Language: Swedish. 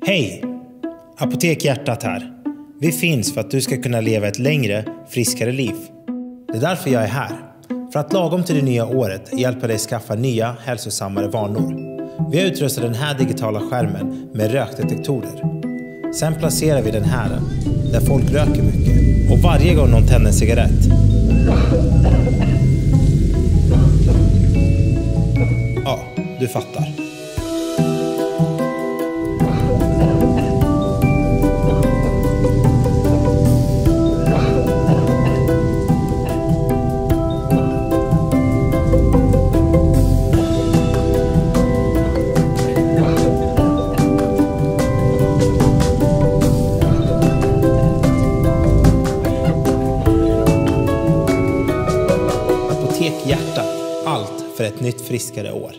Hej! Apotek Hjärtat här. Vi finns för att du ska kunna leva ett längre, friskare liv. Det är därför jag är här. För att lagom till det nya året hjälpa dig skaffa nya, hälsosammare vanor. Vi har utrustat den här digitala skärmen med rökdetektorer. Sen placerar vi den här där folk röker mycket. Och varje gång någon tänder en cigarett. Ja, du fattar. Apotek Hjärtat. Allt för ett nytt friskare år.